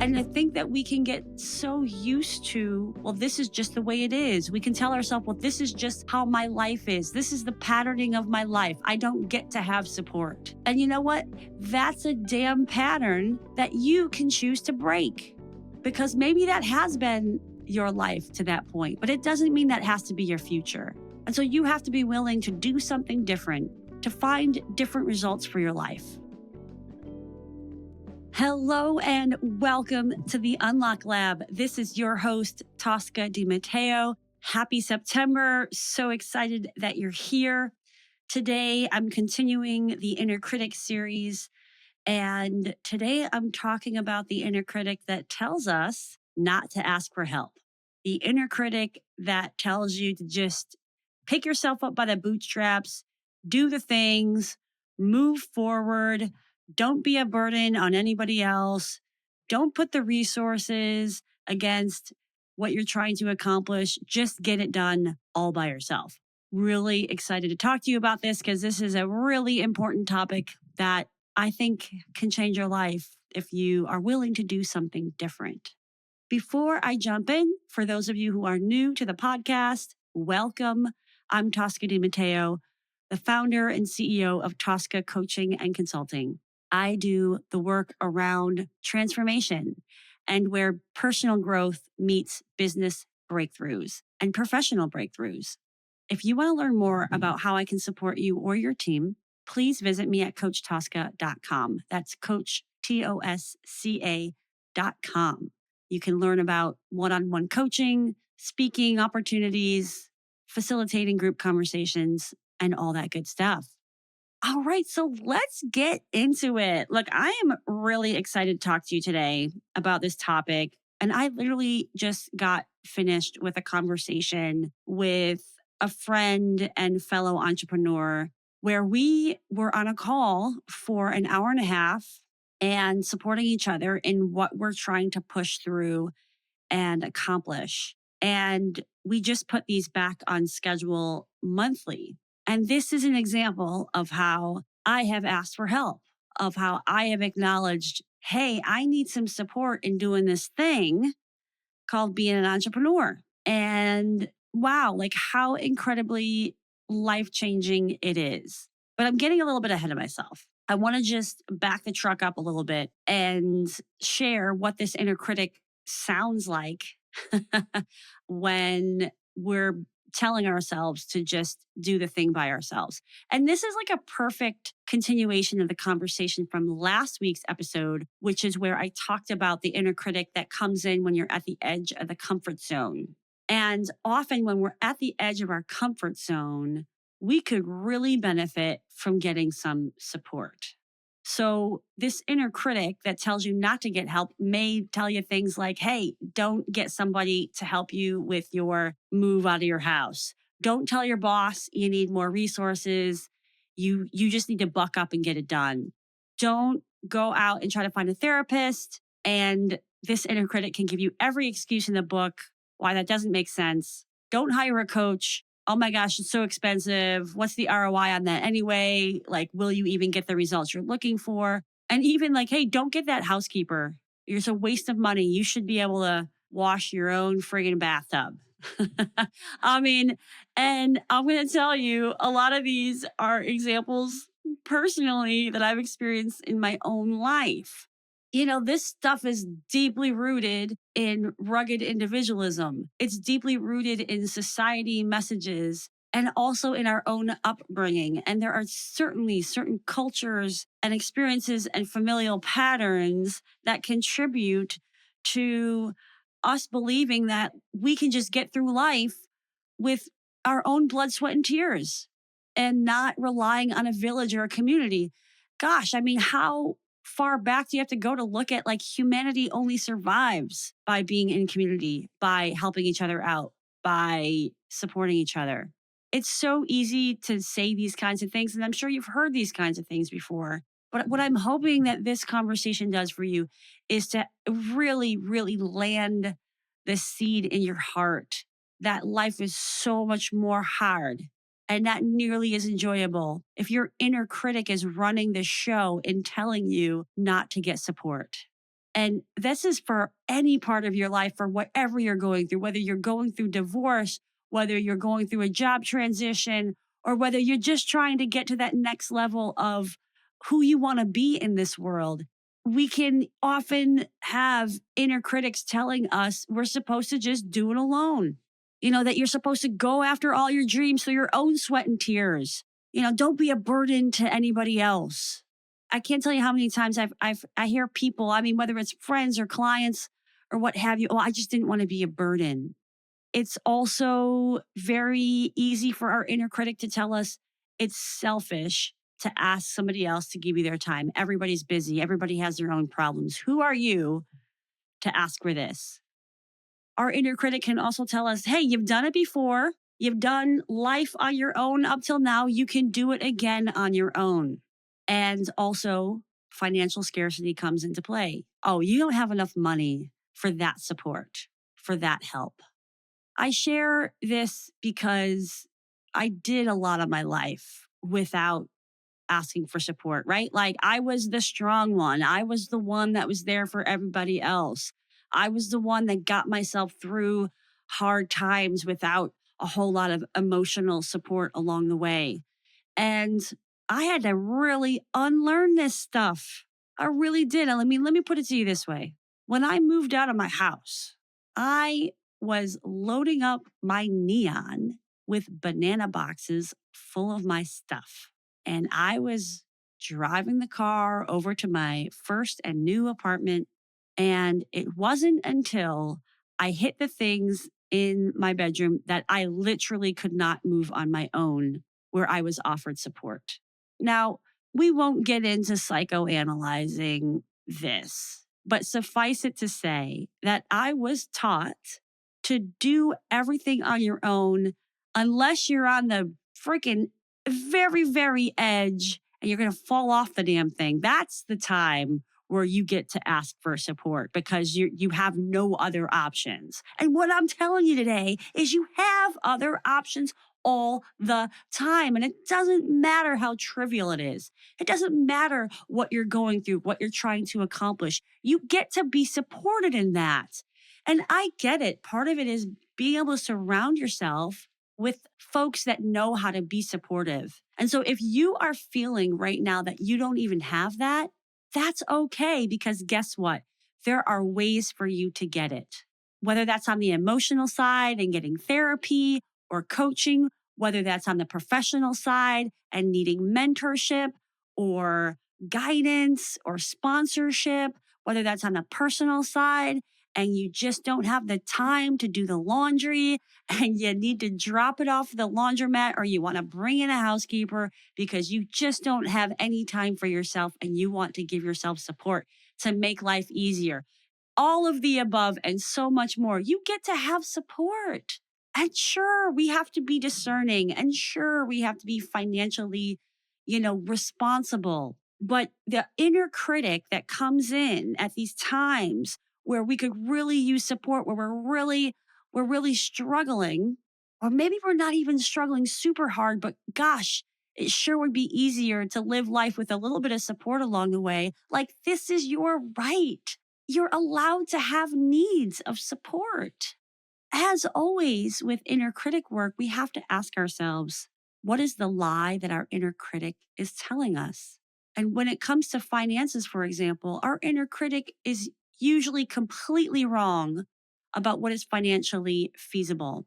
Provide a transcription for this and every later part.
And I think that we can get so used to, well, this is just the way it is. We can tell ourselves, well, this is just how my life is. This is the patterning of my life. I don't get to have support. And you know what? That's a damn pattern that you can choose to break, because maybe that has been your life to that point, but it doesn't mean that has to be your future. And so you have to be willing to do something different, to find different results for your life. Hello and welcome to the Unlock Lab. This is your host, Tosca DiMatteo. Happy September. So excited that you're here. Today, I'm continuing the Inner Critic series. And today I'm talking about the inner critic that tells us not to ask for help. The inner critic that tells you to just pick yourself up by the bootstraps, do the things, move forward. Don't be a burden on anybody else. Don't put the resources against what you're trying to accomplish. Just get it done all by yourself. Really excited to talk to you about this because this is a really important topic that I think can change your life if you are willing to do something different. Before I jump in, for those of you who are new to the podcast, welcome. I'm Tosca DiMatteo, the founder and CEO of Tosca Coaching and Consulting. I do the work around transformation and where personal growth meets business breakthroughs and professional breakthroughs. If you want to learn more about how I can support you or your team, please visit me at coachtosca.com. That's Coach, TOSCA.com. You can learn about one-on-one coaching, speaking opportunities, facilitating group conversations, and all that good stuff. All right, so let's get into it. Look, I am really excited to talk to you today about this topic. And I literally just got finished with a conversation with a friend and fellow entrepreneur where we were on a call for an hour and a half and supporting each other in what we're trying to push through and accomplish. And we just put these back on schedule monthly. And this is an example of how I have asked for help, of how I have acknowledged, hey, I need some support in doing this thing called being an entrepreneur. And wow, like how incredibly life-changing it is. But I'm getting a little bit ahead of myself. I want to just back the truck up a little bit and share what this inner critic sounds like when we're telling ourselves to just do the thing by ourselves. And this is like a perfect continuation of the conversation from last week's episode, which is where I talked about the inner critic that comes in when you're at the edge of the comfort zone. And often when we're at the edge of our comfort zone, we could really benefit from getting some support. So this inner critic that tells you not to get help may tell you things like, hey, don't get somebody to help you with your move out of your house. Don't tell your boss you need more resources. You just need to buck up and get it done. Don't go out and try to find a therapist. And this inner critic can give you every excuse in the book why that doesn't make sense. Don't hire a coach. Oh my gosh, it's so expensive. What's the ROI on that anyway? Like, will you even get the results you're looking for? And even like, hey, don't get that housekeeper. It's a waste of money. You should be able to wash your own friggin' bathtub. I mean, and I'm going to tell you, a lot of these are examples personally that I've experienced in my own life. You know, this stuff is deeply rooted in rugged individualism. It's deeply rooted in society messages and also in our own upbringing. And there are certainly certain cultures and experiences and familial patterns that contribute to us believing that we can just get through life with our own blood, sweat, and tears and not relying on a village or a community. Gosh, I mean, how far back do you have to go to look at like humanity only survives by being in community, by helping each other out, by supporting each other? It's so easy to say these kinds of things, and I'm sure you've heard these kinds of things before. But what I'm hoping that this conversation does for you is to really, really land the seed in your heart that life is so much more hard and not nearly as enjoyable if your inner critic is running the show and telling you not to get support. And this is for any part of your life, for whatever you're going through, whether you're going through divorce, whether you're going through a job transition, or whether you're just trying to get to that next level of who you want to be in this world. We can often have inner critics telling us we're supposed to just do it alone. That you're supposed to go after all your dreams through your own sweat and tears. Don't be a burden to anybody else. I can't tell you how many times I hear people, I mean, whether it's friends or clients or what have you, oh, I just didn't want to be a burden. It's also very easy for our inner critic to tell us it's selfish to ask somebody else to give you their time. Everybody's busy. Everybody has their own problems. Who are you to ask for this? Our inner critic can also tell us, hey, you've done it before. You've done life on your own up till now. You can do it again on your own. And also, financial scarcity comes into play. Oh, you don't have enough money for that support, for that help. I share this because I did a lot of my life without asking for support, right? Like I was the strong one. I was the one that was there for everybody else. I was the one that got myself through hard times without a whole lot of emotional support along the way. And I had to really unlearn this stuff. I really did. And let me put it to you this way. When I moved out of my house, I was loading up my neon with banana boxes full of my stuff. And I was driving the car over to my first and new apartment. And it wasn't until I hit the things in my bedroom that I literally could not move on my own where I was offered support. Now, we won't get into psychoanalyzing this, but suffice it to say that I was taught to do everything on your own unless you're on the freaking very, very edge and you're going to fall off the damn thing. That's the time where you get to ask for support because you have no other options. And what I'm telling you today is you have other options all the time. And it doesn't matter how trivial it is. It doesn't matter what you're going through, what you're trying to accomplish. You get to be supported in that. And I get it. Part of it is being able to surround yourself with folks that know how to be supportive. And so if you are feeling right now that you don't even have that, that's okay because guess what? There are ways for you to get it. Whether that's on the emotional side and getting therapy or coaching, whether that's on the professional side and needing mentorship or guidance or sponsorship, whether that's on the personal side and you just don't have the time to do the laundry and you need to drop it off the laundromat or you want to bring in a housekeeper because you just don't have any time for yourself and you want to give yourself support to make life easier. All of the above and so much more. You get to have support. And sure, we have to be discerning and sure, we have to be financially, responsible. But the inner critic that comes in at these times where we could really use support, where we're really struggling, or maybe we're not even struggling super hard, but gosh, it sure would be easier to live life with a little bit of support along the way. Like this is your right. You're allowed to have needs of support. As always, with inner critic work, we have to ask ourselves, what is the lie that our inner critic is telling us? And when it comes to finances, for example, our inner critic is usually completely wrong about what is financially feasible.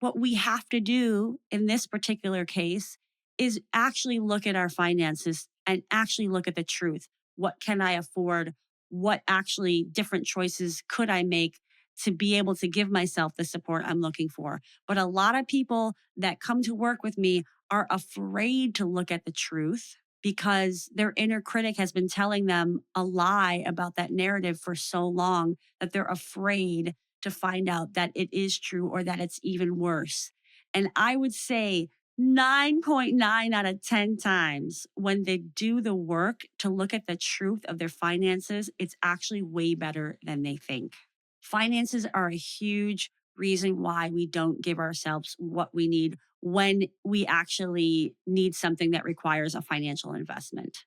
What we have to do in this particular case is actually look at our finances and actually look at the truth. What can I afford? What actually different choices could I make to be able to give myself the support I'm looking for? But a lot of people that come to work with me are afraid to look at the truth because their inner critic has been telling them a lie about that narrative for so long that they're afraid to find out that it is true or that it's even worse. And I would say 9.9 out of 10 times when they do the work to look at the truth of their finances, it's actually way better than they think. Finances are a huge reason why we don't give ourselves what we need when we actually need something that requires a financial investment.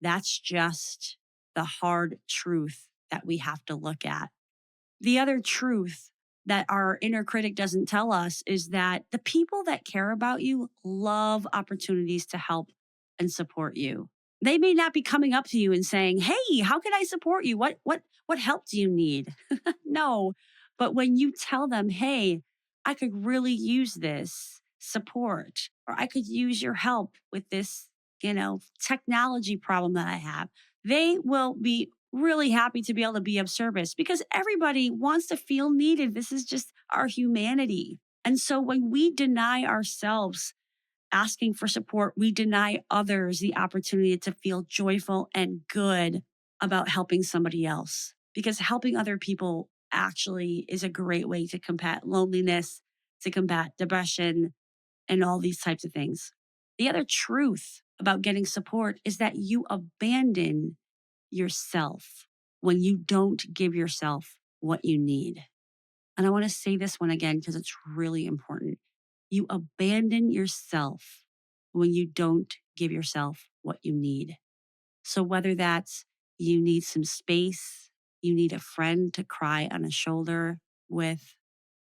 That's just the hard truth that we have to look at. The other truth that our inner critic doesn't tell us is that the people that care about you love opportunities to help and support you. They may not be coming up to you and saying, "Hey, how can I support you? What help do you need?" No. But when you tell them, "Hey, I could really use this support, or I could use your help with this, technology problem that I have," they will be really happy to be able to be of service because everybody wants to feel needed. This is just our humanity. And so when we deny ourselves asking for support, we deny others the opportunity to feel joyful and good about helping somebody else. Because helping other people actually is a great way to combat loneliness, to combat depression, and all these types of things. The other truth about getting support is that you abandon yourself when you don't give yourself what you need. And I want to say this one again because it's really important. You abandon yourself when you don't give yourself what you need. So, whether that's you need some space, you need a friend to cry on a shoulder with,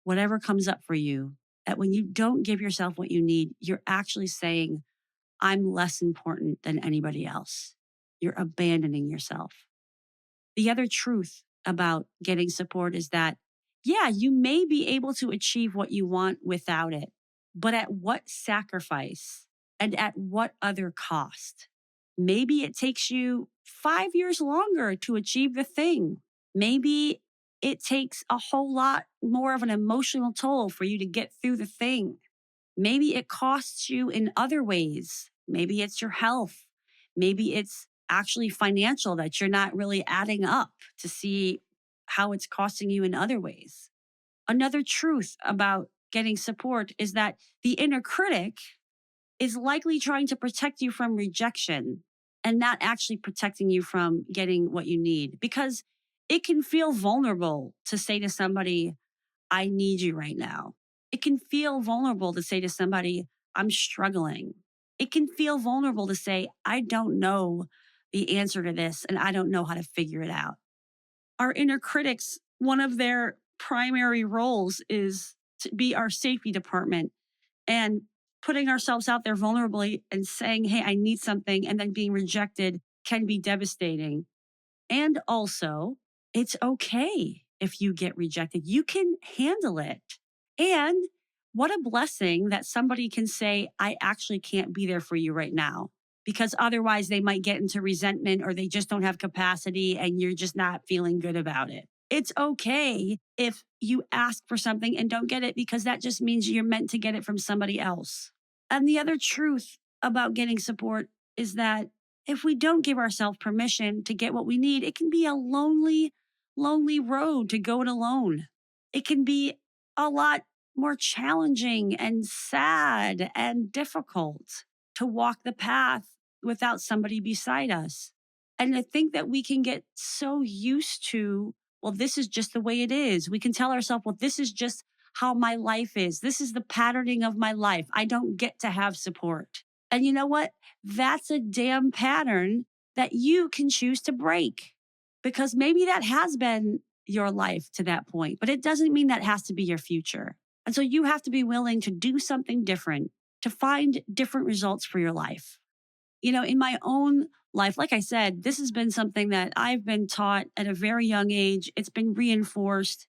whatever comes up for you, that when you don't give yourself what you need, you're actually saying, "I'm less important than anybody else." You're abandoning yourself. The other truth about getting support is that, yeah, you may be able to achieve what you want without it, but at what sacrifice and at what other cost? Maybe it takes you 5 years longer to achieve the thing. Maybe it takes a whole lot more of an emotional toll for you to get through the thing. Maybe it costs you in other ways. Maybe it's your health. Maybe it's actually financial that you're not really adding up to see how it's costing you in other ways. Another truth about getting support is that the inner critic is likely trying to protect you from rejection and not actually protecting you from getting what you need because it can feel vulnerable to say to somebody, "I need you right now." It can feel vulnerable to say to somebody, "I'm struggling." It can feel vulnerable to say, "I don't know the answer to this and I don't know how to figure it out." Our inner critics, one of their primary roles is to be our safety department, and putting ourselves out there vulnerably and saying, "Hey, I need something," and then being rejected can be devastating. And also, it's okay if you get rejected. You can handle it. And what a blessing that somebody can say, "I actually can't be there for you right now." Because otherwise, they might get into resentment or they just don't have capacity and you're just not feeling good about it. It's okay if you ask for something and don't get it because that just means you're meant to get it from somebody else. And the other truth about getting support is that if we don't give ourselves permission to get what we need, it can be a lonely, lonely road to go it alone. It can be a lot more challenging and sad and difficult to walk the path without somebody beside us. And I think that we can get so used to, well, this is just the way it is. We can tell ourselves, well, this is just how my life is. This is the patterning of my life. I don't get to have support. And you know what? That's a damn pattern that you can choose to break because maybe that has been your life to that point, but it doesn't mean that has to be your future. And so you have to be willing to do something different, to find different results for your life. In my own life, like I said, this has been something that I've been taught at a very young age. It's been reinforced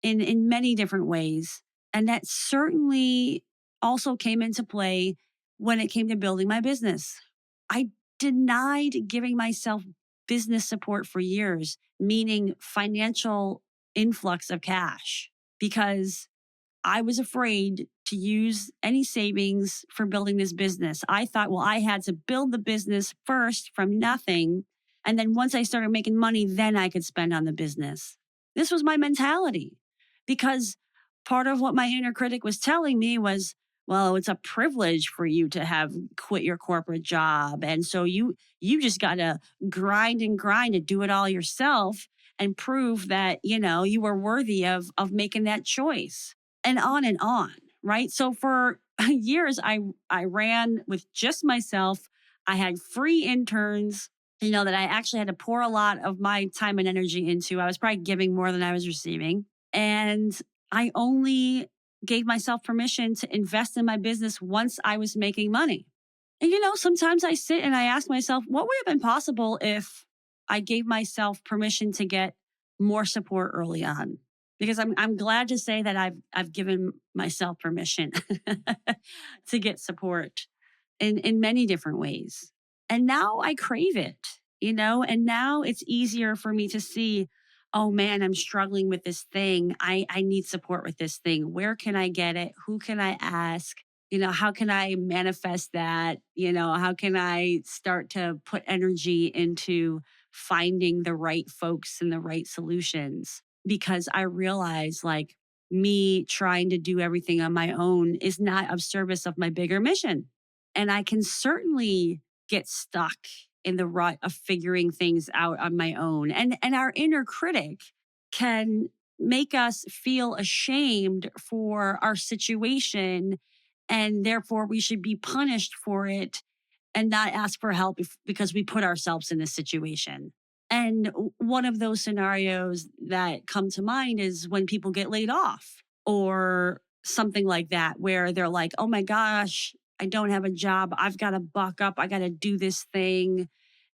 in many different ways. And that certainly also came into play when it came to building my business. I denied giving myself business support for years, meaning financial influx of cash, because I was afraid to use any savings for building this business. I thought, well, I had to build the business first from nothing. And then once I started making money, then I could spend on the business. This was my mentality because part of what my inner critic was telling me was, well, it's a privilege for you to have quit your corporate job. And so you just got to grind and grind to do it all yourself and prove that, you were worthy of making that choice and on, right? So for years, I ran with just myself. I had free interns that I actually had to pour a lot of my time and energy into. I was probably giving more than I was receiving. And I only gave myself permission to invest in my business once I was making money. And, sometimes I sit and I ask myself, what would have been possible if I gave myself permission to get more support early on? Because I'm glad to say that I've given myself permission to get support in many different ways. And now I crave it, and now it's easier for me to see, oh man, I'm struggling with this thing. I need support with this thing. Where can I get it? Who can I ask? How can I manifest that? How can I start to put energy into finding the right folks and the right solutions? Because I realize like me trying to do everything on my own is not of service of my bigger mission. And I can certainly get stuck in the rut of figuring things out on my own. And our inner critic can make us feel ashamed for our situation, and therefore we should be punished for it and not ask for help because we put ourselves in this situation. And one of those scenarios that come to mind is when people get laid off or something like that, where they're like, oh my gosh, I don't have a job. I've got to buck up. I got to do this thing.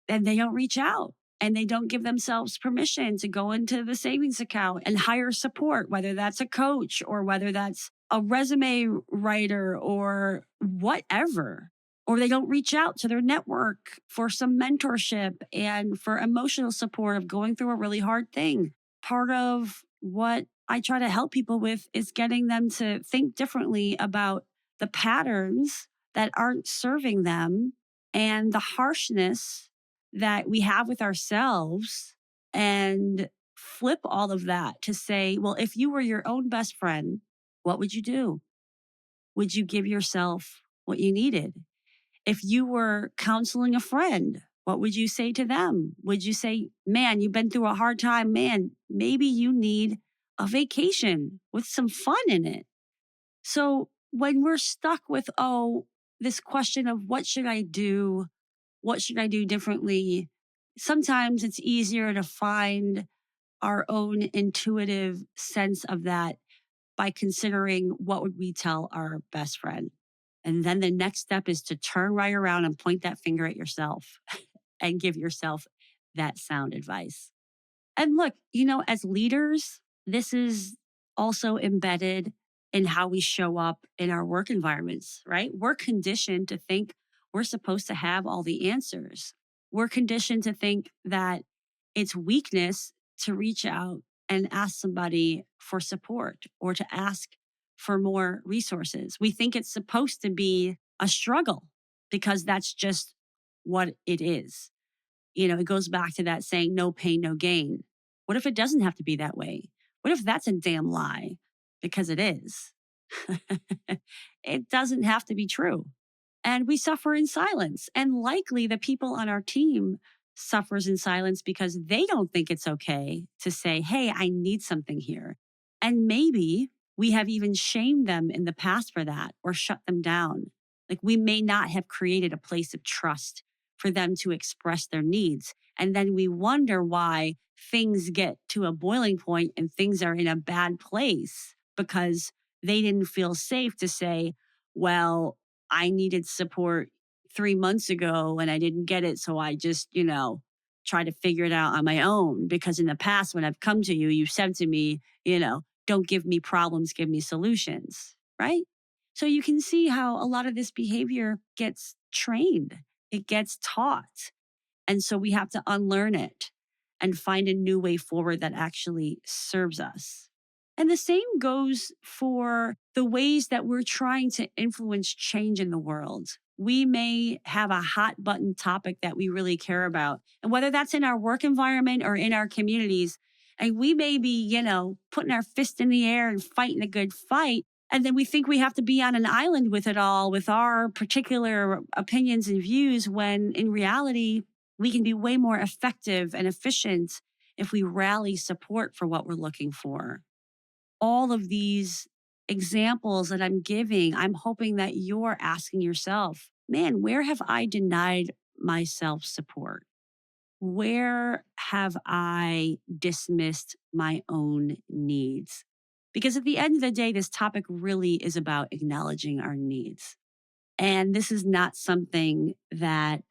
And they don't reach out and they don't give themselves permission to go into the savings account and hire support, whether that's a coach or whether that's a resume writer or whatever. Or they don't reach out to their network for some mentorship and for emotional support of going through a really hard thing. Part of what I try to help people with is getting them to think differently about the patterns that aren't serving them and the harshness that we have with ourselves, and flip all of that to say, well, if you were your own best friend, what would you do? Would you give yourself what you needed? If you were counseling a friend, what would you say to them? Would you say, man, you've been through a hard time? Man, maybe you need a vacation with some fun in it. So when we're stuck with, oh, this question of what should I do? What should I do differently? Sometimes it's easier to find our own intuitive sense of that by considering what would we tell our best friend. And then the next step is to turn right around and point that finger at yourself and give yourself that sound advice. And look, as leaders, this is also embedded in how we show up in our work environments, right? We're conditioned to think we're supposed to have all the answers. We're conditioned to think that it's weakness to reach out and ask somebody for support or to ask for more resources. We think it's supposed to be a struggle because that's just what it is. It goes back to that saying, no pain, no gain. What if it doesn't have to be that way? What if that's a damn lie? Because it is. It doesn't have to be true. And we suffer in silence. And likely the people on our team suffers in silence because they don't think it's okay to say, hey, I need something here. And maybe we have even shamed them in the past for that or shut them down. Like we may not have created a place of trust for them to express their needs. And then we wonder why things get to a boiling point and things are in a bad place because they didn't feel safe to say, well, I needed support 3 months ago and I didn't get it. So I just, try to figure it out on my own. Because in the past, when I've come to you, you've said to me, don't give me problems, give me solutions. Right. So you can see how a lot of this behavior gets trained, it gets taught. And so we have to unlearn it and find a new way forward that actually serves us. And the same goes for the ways that we're trying to influence change in the world. We may have a hot button topic that we really care about. And whether that's in our work environment or in our communities, and we may be, putting our fist in the air and fighting a good fight. And then we think we have to be on an island with it all, with our particular opinions and views, when in reality, we can be way more effective and efficient if we rally support for what we're looking for. All of these examples that I'm giving, I'm hoping that you're asking yourself, man, where have I denied myself support? Where have I dismissed my own needs? Because at the end of the day, this topic really is about acknowledging our needs. And this is not something that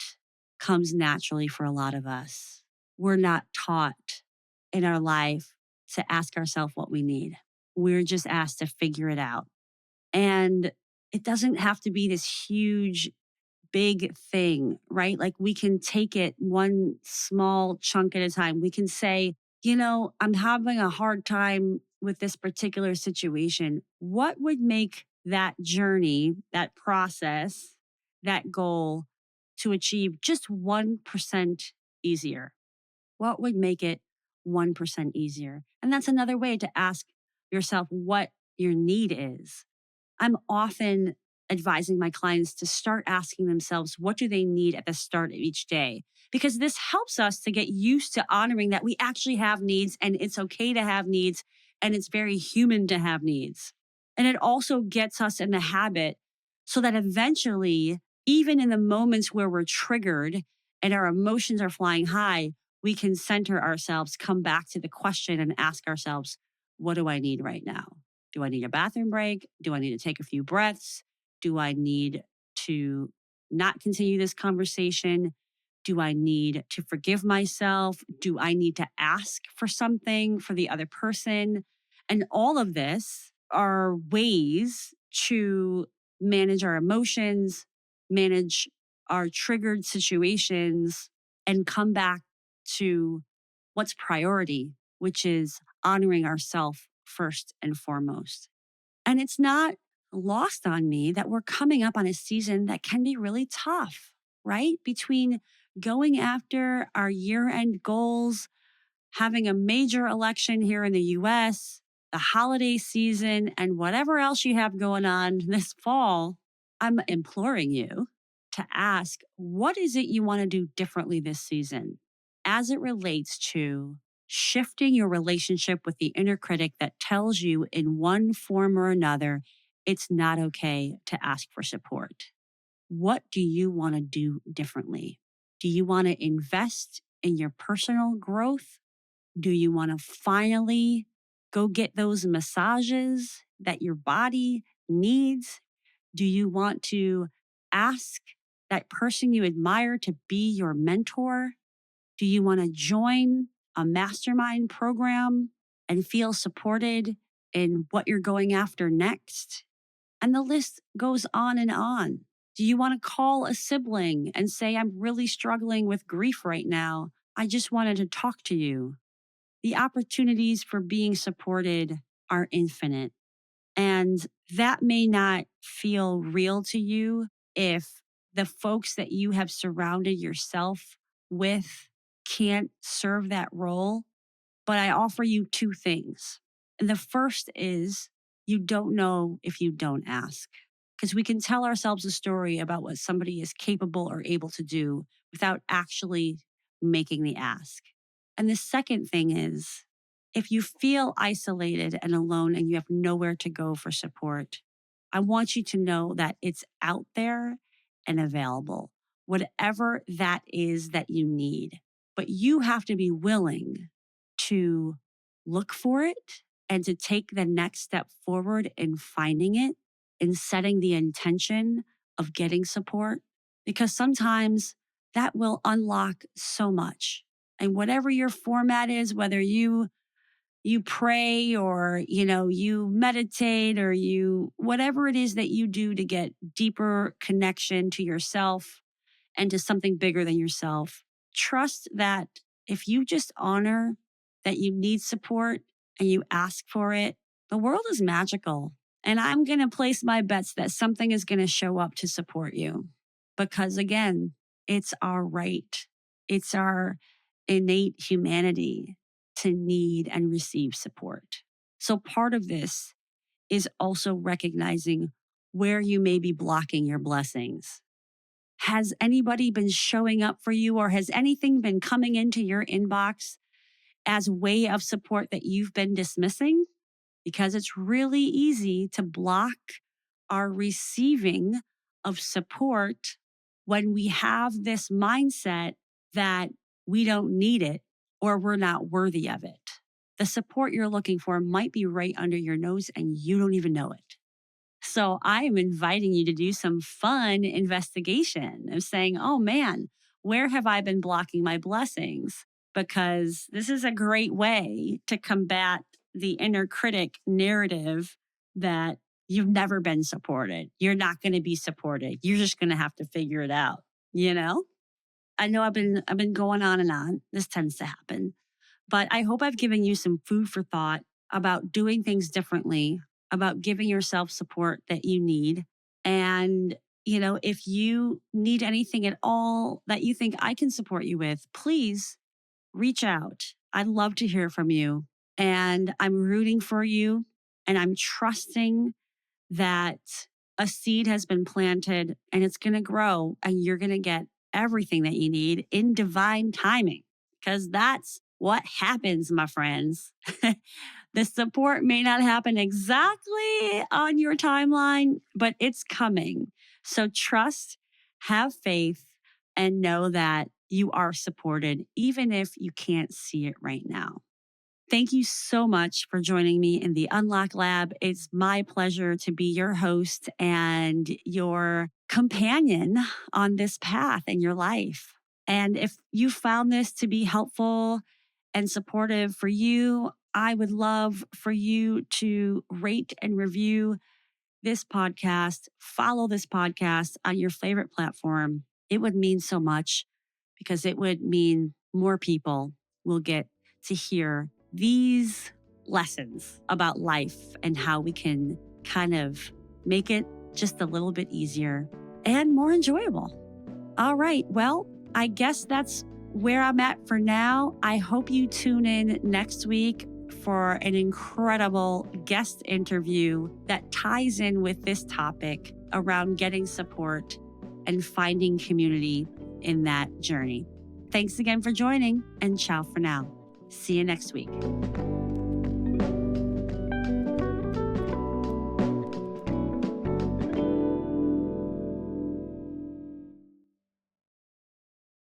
comes naturally for a lot of us. We're not taught in our life to ask ourselves what we need. We're just asked to figure it out. And it doesn't have to be this huge, big thing, right? Like we can take it one small chunk at a time. We can say, I'm having a hard time with this particular situation. What would make that journey, that process, that goal to achieve just 1% easier? What would make it 1% easier? And that's another way to ask yourself what your need is. I'm often advising my clients to start asking themselves, what do they need at the start of each day? Because this helps us to get used to honoring that we actually have needs and it's okay to have needs and it's very human to have needs. And it also gets us in the habit so that eventually, even in the moments where we're triggered and our emotions are flying high, we can center ourselves, come back to the question and ask ourselves, what do I need right now? Do I need a bathroom break? Do I need to take a few breaths? Do I need to not continue this conversation? Do I need to forgive myself? Do I need to ask for something for the other person? And all of this are ways to manage our emotions, manage our triggered situations, and come back to what's priority, which is honoring ourselves first and foremost. And it's not lost on me that we're coming up on a season that can be really tough, right? Between going after our year end goals, having a major election here in the US, the holiday season, and whatever else you have going on this fall, I'm imploring you to ask, what is it you want to do differently this season as it relates to shifting your relationship with the inner critic that tells you in one form or another, it's not okay to ask for support? What do you want to do differently? Do you want to invest in your personal growth? Do you want to finally go get those massages that your body needs? Do you want to ask that person you admire to be your mentor? Do you want to join a mastermind program and feel supported in what you're going after next? And the list goes on and on. Do you want to call a sibling and say, I'm really struggling with grief right now? I just wanted to talk to you. The opportunities for being supported are infinite. And that may not feel real to you if the folks that you have surrounded yourself with can't serve that role. But I offer you two things. And the first is you don't know if you don't ask. Because we can tell ourselves a story about what somebody is capable or able to do without actually making the ask. And the second thing is if you feel isolated and alone and you have nowhere to go for support, I want you to know that it's out there and available, whatever that is that you need. But you have to be willing to look for it and to take the next step forward in finding it, in setting the intention of getting support, because sometimes that will unlock so much. And whatever your format is, whether you pray or you meditate or you whatever it is that you do to get deeper connection to yourself and to something bigger than yourself, trust that if you just honor that you need support and you ask for it, the world is magical. And I'm going to place my bets that something is going to show up to support you. Because again, it's our right, it's our innate humanity to need and receive support. So part of this is also recognizing where you may be blocking your blessings. Has anybody been showing up for you, or has anything been coming into your inbox as way of support that you've been dismissing? Because it's really easy to block our receiving of support when we have this mindset that we don't need it or we're not worthy of it. The support you're looking for might be right under your nose and you don't even know it. So I am inviting you to do some fun investigation of saying, oh man, where have I been blocking my blessings? Because this is a great way to combat the inner critic narrative that you've never been supported. You're not going to be supported. You're just going to have to figure it out, you know? I know I've been going on and on. This tends to happen. But I hope I've given you some food for thought about doing things differently, about giving yourself support that you need. And, if you need anything at all that you think I can support you with, please reach out. I'd love to hear from you. And I'm rooting for you and I'm trusting that a seed has been planted and it's going to grow and you're going to get everything that you need in divine timing, because that's what happens, my friends. The support may not happen exactly on your timeline, but it's coming. So trust, have faith, and know that you are supported, even if you can't see it right now. Thank you so much for joining me in the Unlock Lab. It's my pleasure to be your host and your companion on this path in your life. And if you found this to be helpful and supportive for you, I would love for you to rate and review this podcast, follow this podcast on your favorite platform. It would mean so much because it would mean more people will get to hear these lessons about life and how we can kind of make it just a little bit easier and more enjoyable. All right. Well, I guess that's where I'm at for now. I hope you tune in next week for an incredible guest interview that ties in with this topic around getting support and finding community in that journey. Thanks again for joining, and ciao for now. See you next week.